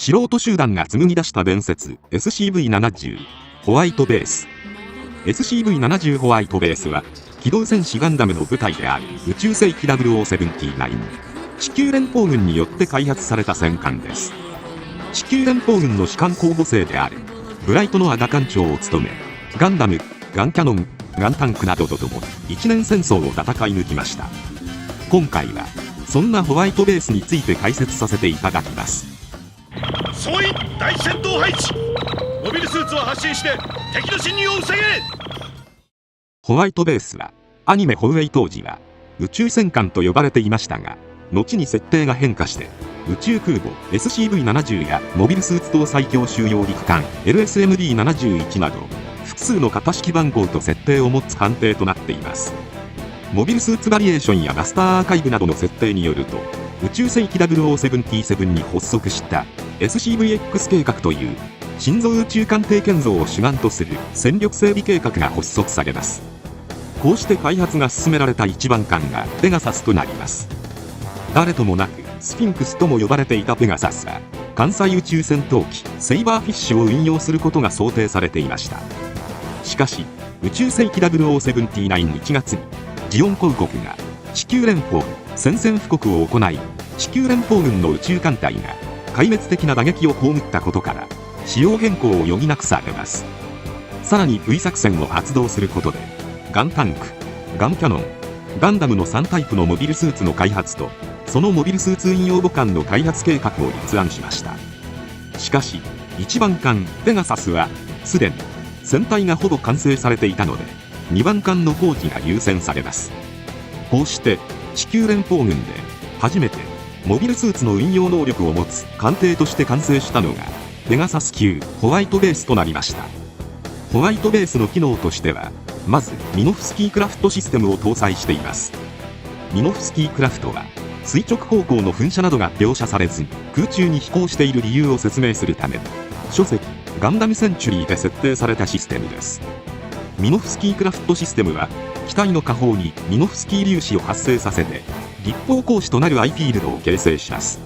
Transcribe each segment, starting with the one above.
素人集団が紡ぎ出した伝説 SCV-70 ホワイトベース。 SCV-70 ホワイトベースは機動戦士ガンダムの舞台である宇宙世紀0079、地球連邦軍によって開発された戦艦です。地球連邦軍の士官候補生であるブライトのアガ艦長を務め、ガンダム、ガンキャノン、ガンタンクなどとともに一年戦争を戦い抜きました。今回はそんなホワイトベースについて解説させていただきます。総員大戦闘配置、モビルスーツを発進して敵の侵入を防げ。ホワイトベースはアニメ放映当時は宇宙戦艦と呼ばれていましたが、後に設定が変化して宇宙空母 SCV-70 やモビルスーツ搭載強収容陸艦 LSMD-71 など複数の型式番号と設定を持つ艦艇となっています。モビルスーツバリエーションやマスターアーカイブなどの設定によると、宇宙世紀0077に発足した SCVX 計画という新造宇宙艦艇建造を主眼とする戦力整備計画が発足されます。こうして開発が進められた一番艦がペガサスとなります。誰ともなくスフィンクスとも呼ばれていたペガサスは艦載宇宙戦闘機セイバーフィッシュを運用することが想定されていました。しかし宇宙世紀0079-1月にジオン公国が地球連邦宣戦布告を行い、地球連邦軍の宇宙艦隊が壊滅的な打撃を被ったことから仕様変更を余儀なくされます。さらに V 作戦を発動することでガンタンク、ガンキャノン、ガンダムの3タイプのモビルスーツの開発とそのモビルスーツ運用母艦の開発計画を立案しました。しかし1番艦ペガサスはすでに船体がほぼ完成されていたので2番艦の工事が優先されます。こうして地球連邦軍で初めてモビルスーツの運用能力を持つ艦艇として完成したのがペガサス級ホワイトベースとなりました。ホワイトベースの機能としては、まずミノフスキークラフトシステムを搭載しています。ミノフスキークラフトは垂直方向の噴射などが描写されず空中に飛行している理由を説明するため、書籍ガンダムセンチュリーで設定されたシステムです。ミノフスキークラフトシステムは機体の下方にミノフスキー粒子を発生させて立方格子となる I フィールドを形成します。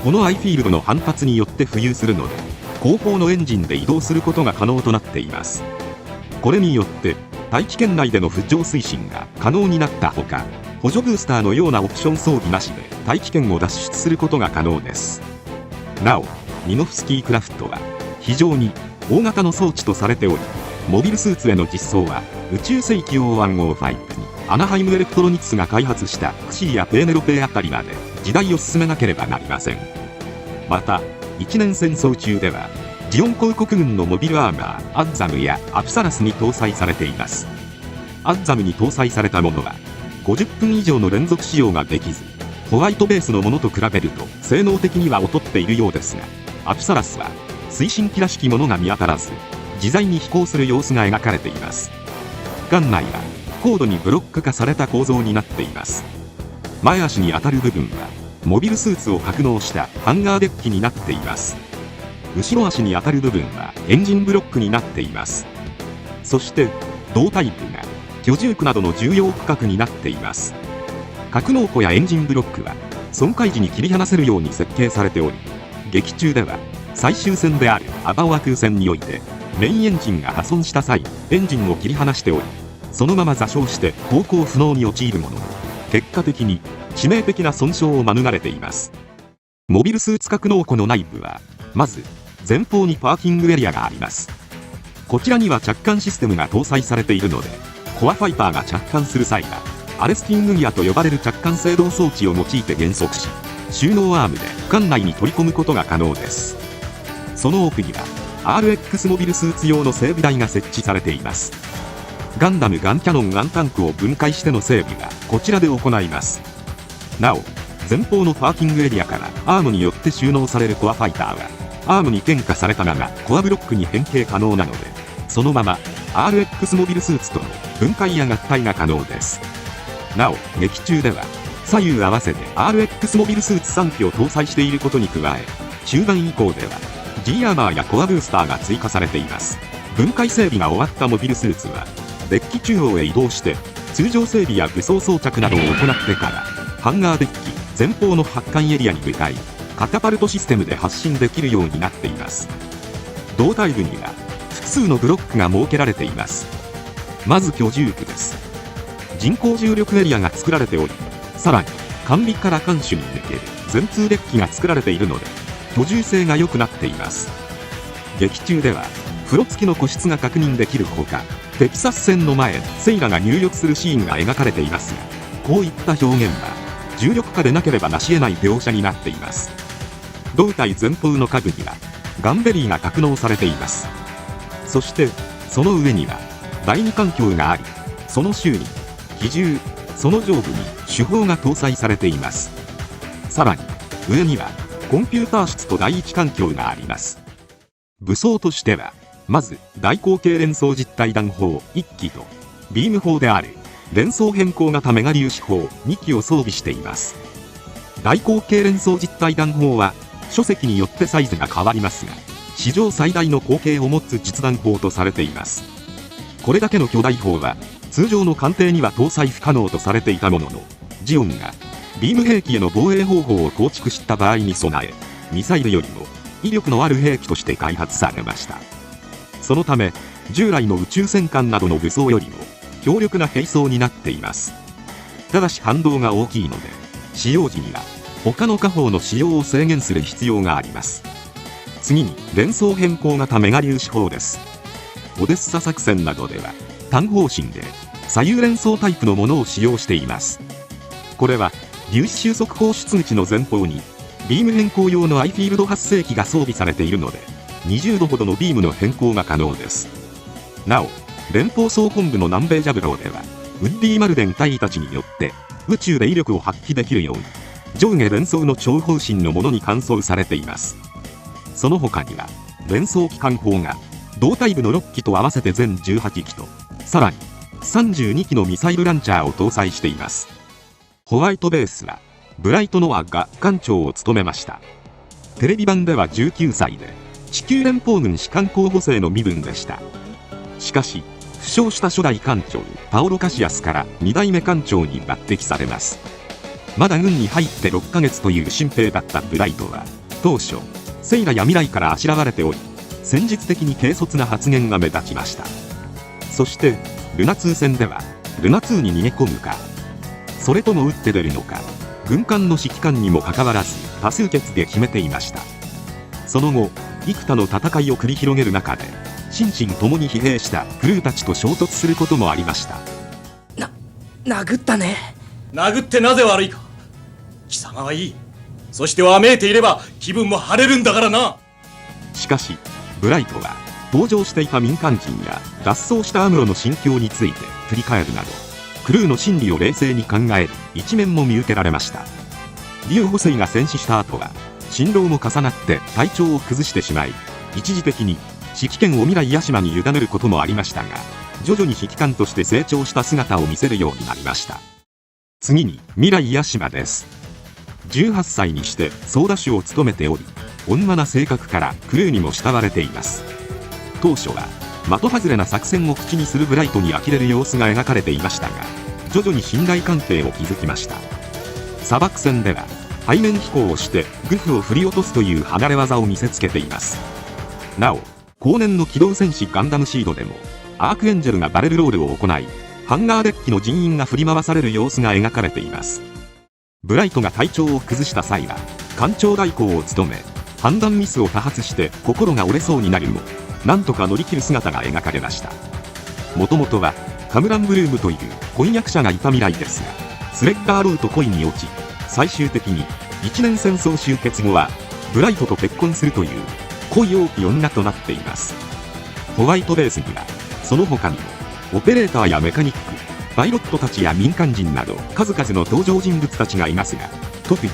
この I フィールドの反発によって浮遊するので後方のエンジンで移動することが可能となっています。これによって大気圏内での浮上推進が可能になったほか、補助ブースターのようなオプション装備なしで大気圏を脱出することが可能です。なおミノフスキークラフトは非常に大型の装置とされており、モビルスーツへの実装は宇宙世紀0105にアナハイムエレクトロニクスが開発したクシーやペーネロペーあたりまで時代を進めなければなりません。また一年戦争中ではジオン公国軍のモビルアーマーアッザムやアプサラスに搭載されています。アッザムに搭載されたものは50分以上の連続使用ができず、ホワイトベースのものと比べると性能的には劣っているようですが、アプサラスは推進機らしきものが見当たらず自在に飛行する様子が描かれています。艦内は高度にブロック化された構造になっています。前足に当たる部分はモビルスーツを格納したハンガーデッキになっています。後ろ足に当たる部分はエンジンブロックになっています。そして胴タイプが居住区などの重要区画になっています。格納庫やエンジンブロックは損壊時に切り離せるように設計されており、劇中では最終戦であるアバオア空戦においてメインエンジンが破損した際エンジンを切り離しており、そのまま座礁して航行不能に陥るものの、結果的に致命的な損傷を免れています。モビルスーツ格納庫の内部はまず前方にパーキングエリアがあります。こちらには着艦システムが搭載されているので、コアファイターが着艦する際はアレスティングギアと呼ばれる着艦制動装置を用いて減速し、収納アームで艦内に取り込むことが可能です。その奥には RX モビルスーツ用の整備台が設置されています。ガンダム、ガンキャノン、ガンタンクを分解しての整備がこちらで行います。なお前方のパーキングエリアからアームによって収納されるコアファイターはアームに転化されたままコアブロックに変形可能なので、そのまま RX モビルスーツとの分解や合体が可能です。なお劇中では左右合わせて RX モビルスーツ3機を搭載していることに加え、中盤以降では G アーマーやコアブースターが追加されています。分解整備が終わったモビルスーツはデッキ中央へ移動して通常整備や武装装着などを行ってからハンガーデッキ前方の発艦エリアに向かい、カタパルトシステムで発進できるようになっています。胴体部には複数のブロックが設けられています。まず居住区です。人工重力エリアが作られており、さらに艦尾から艦首に抜ける全通デッキが作られているので居住性が良くなっています。劇中では風呂付きの個室が確認できるほか、テキサス戦の前セイラが入浴するシーンが描かれていますが、こういった表現は重力下でなければなし得ない描写になっています。胴体前方の下部にはガンベリーが格納されています。そしてその上には第二環境があり、その周囲機銃、その上部に主砲が搭載されています。さらに上にはコンピューター室と第一環境があります。武装としてはまず大口径連装実体弾砲1機とビーム砲である連装変更型メガ粒子砲2機を装備しています。大口径連装実体弾砲は書籍によってサイズが変わりますが、史上最大の口径を持つ実弾砲とされています。これだけの巨大砲は通常の艦艇には搭載不可能とされていたものの、ジオンがビーム兵器への防衛方法を構築した場合に備え、ミサイルよりも威力のある兵器として開発されました。そのため従来の宇宙戦艦などの武装よりも強力な兵装になっています。ただし反動が大きいので、使用時には他の火砲の使用を制限する必要があります。次に連装変更型メガ粒子砲です。オデッサ作戦などでは単方針で左右連装タイプのものを使用しています。これは粒子収束砲出口の前方にビーム変更用のアイフィールド発生機が装備されているので、20度ほどのビームの変更が可能です。なお連邦総本部の南米ジャブローではウッディ・マルデン隊たちによって宇宙で威力を発揮できるように上下連装の超方針のものに換装されています。その他には連装機関砲が胴体部の6機と合わせて全18機と、さらに32機のミサイルランチャーを搭載しています。ホワイトベースはブライト・ノアが艦長を務めました。テレビ版では19歳で地球連邦軍士官候補生の身分でした。しかし負傷した初代艦長パオロ・カシアスから2代目艦長に抜擢されます。まだ軍に入って6ヶ月という新兵だったブライトは当初セイラや未来からあしらわれており、戦術的に軽率な発言が目立ちました。そしてルナ2戦ではルナ2に逃げ込むか、それとも撃って出るのか、軍艦の指揮官にもかかわらず多数決で決めていました。その後幾多の戦いを繰り広げる中で心身ともに疲弊したクルーたちと衝突することもありました。殴ったね。殴ってなぜ悪いか。貴様はいい。そしてわめいていれば気分も晴れるんだからな。しかしブライトは搭乗していた民間人や脱走したアムロの心境について振り返るなど、クルーの心理を冷静に考える一面も見受けられました。リュウ・ホセイが戦死した後は心労も重なって体調を崩してしまい、一時的に指揮権を未来ヤシマに委ねることもありましたが、徐々に指揮官として成長した姿を見せるようになりました。次に未来ヤシマです。18歳にして操舵手を務めており、温和な性格からクルーにも慕われています。当初は的外れな作戦を口にするブライトに呆れる様子が描かれていましたが、徐々に信頼関係を築きました。砂漠戦では背面飛行をしてグフを振り落とすという離れ技を見せつけています。なお後年の機動戦士ガンダムシードでもアークエンジェルがバレルロールを行い、ハンガーデッキの人員が振り回される様子が描かれています。ブライトが体調を崩した際は艦長代行を務め、判断ミスを多発して心が折れそうになるもなんとか乗り切る姿が描かれました。もともとはカムラン・ブルームという婚約者がいた未来ですが、スレッガー・ローと恋に落ち、最終的に1年戦争終結後はブライトと結婚するという恋多き女となっています。ホワイトベースにはその他にもオペレーターやメカニック、パイロットたちや民間人など数々の登場人物たちがいますが、特に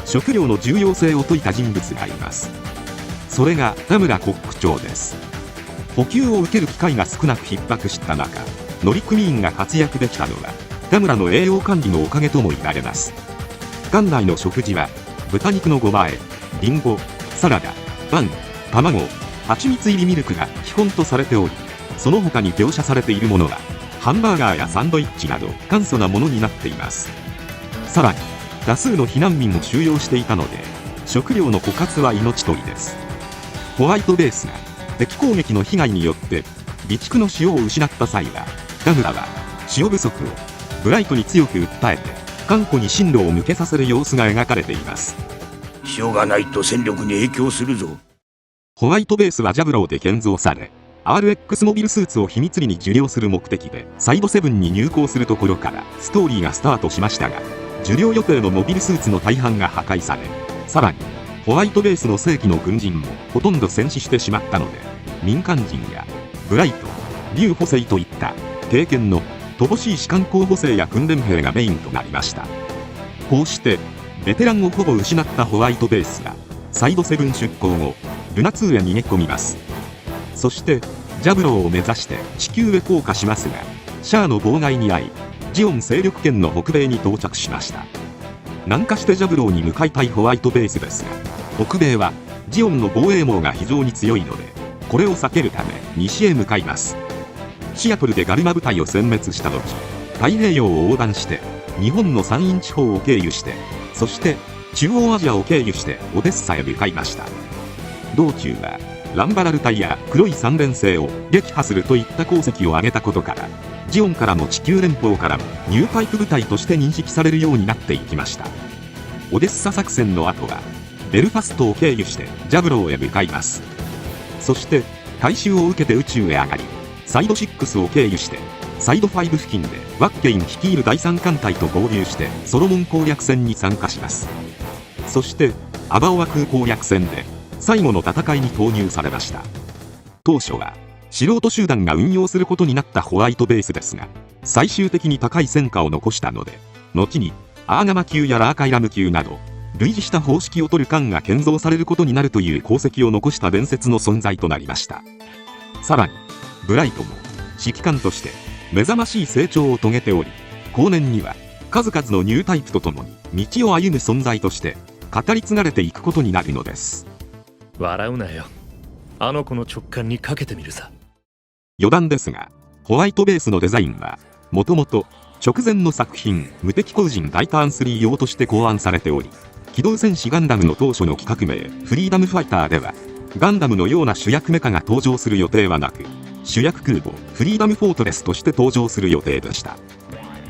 食料の重要性を説いた人物がいます。それが田村コック長です。補給を受ける機会が少なく逼迫した中、乗組員が活躍できたのは田村の栄養管理のおかげとも言われます。艦内の食事は豚肉のごま和え、リンゴ、サラダ、パン、卵、蜂蜜入りミルクが基本とされており、その他に描写されているものはハンバーガーやサンドイッチなど簡素なものになっています。さらに多数の避難民を収容していたので、食料の枯渇は命取りです。ホワイトベースが敵攻撃の被害によって備蓄の塩を失った際は、ガムラは塩不足をブライトに強く訴えて頑固に進路を向けさせる様子が描かれています。塩がないと戦力に影響するぞ。ホワイトベースはジャブローで建造され、RX モビルスーツを秘密裏に受領する目的でサイド7に入港するところからストーリーがスタートしましたが、受領予定のモビルスーツの大半が破壊され、さらにホワイトベースの正規の軍人もほとんど戦死してしまったので、民間人やブライト、リュウ補正といった経験の乏しい士官候補生や訓練兵がメインとなりました。こうしてベテランをほぼ失ったホワイトベースがサイド7出港後、ルナ2へ逃げ込みます。そしてジャブローを目指して地球へ降下しますが、シャアの妨害に遭い、ジオン勢力圏の北米に到着しました。南下してジャブローに向かいたいホワイトベースですが、北米はジオンの防衛網が非常に強いので、これを避けるため西へ向かいます。シアトルでガルマ部隊を殲滅した後、太平洋を横断して日本の山陰地方を経由して、そして中央アジアを経由してオデッサへ向かいました。道中はランバラル隊や黒い三連星を撃破するといった功績を挙げたことから、ジオンからも地球連邦からもニュータイプ部隊として認識されるようになっていきました。オデッサ作戦の後はベルファストを経由してジャブローへ向かいます。そして回収を受けて宇宙へ上がり、サイド6を経由してサイド5付近でワッケイン率いる第3艦隊と合流してソロモン攻略戦に参加します。そしてアバオア空攻略戦で最後の戦いに投入されました。当初は素人集団が運用することになったホワイトベースですが、最終的に高い戦果を残したので、後にアーガマ級やラーカイラム級など類似した方式を取る艦が建造されることになるという功績を残した伝説の存在となりました。さらにブライトも指揮官として目覚ましい成長を遂げており、後年には数々のニュータイプとともに道を歩む存在として語り継がれていくことになるのです。笑うなよ。あの子の直感にかけてみるさ。余談ですが、ホワイトベースのデザインはもともと直前の作品無敵後人大ターン3用として考案されており、機動戦士ガンダムの当初の企画名フリーダムファイターではガンダムのような主役メカが登場する予定はなく、主役空母フリーダムフォートレスとして登場する予定でした。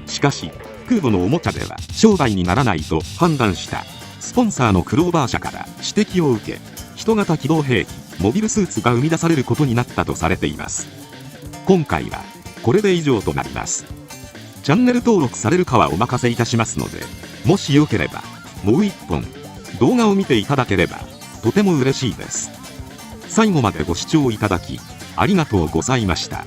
しかし空母のおもちゃでは商売にならないと判断したスポンサーのクローバー社から指摘を受け、人型機動兵器モビルスーツが生み出されることになったとされています。今回はこれで以上となります。チャンネル登録されるかはお任せいたしますので、もしよければもう一本動画を見ていただければとても嬉しいです。最後までご視聴いただきありがとうございました。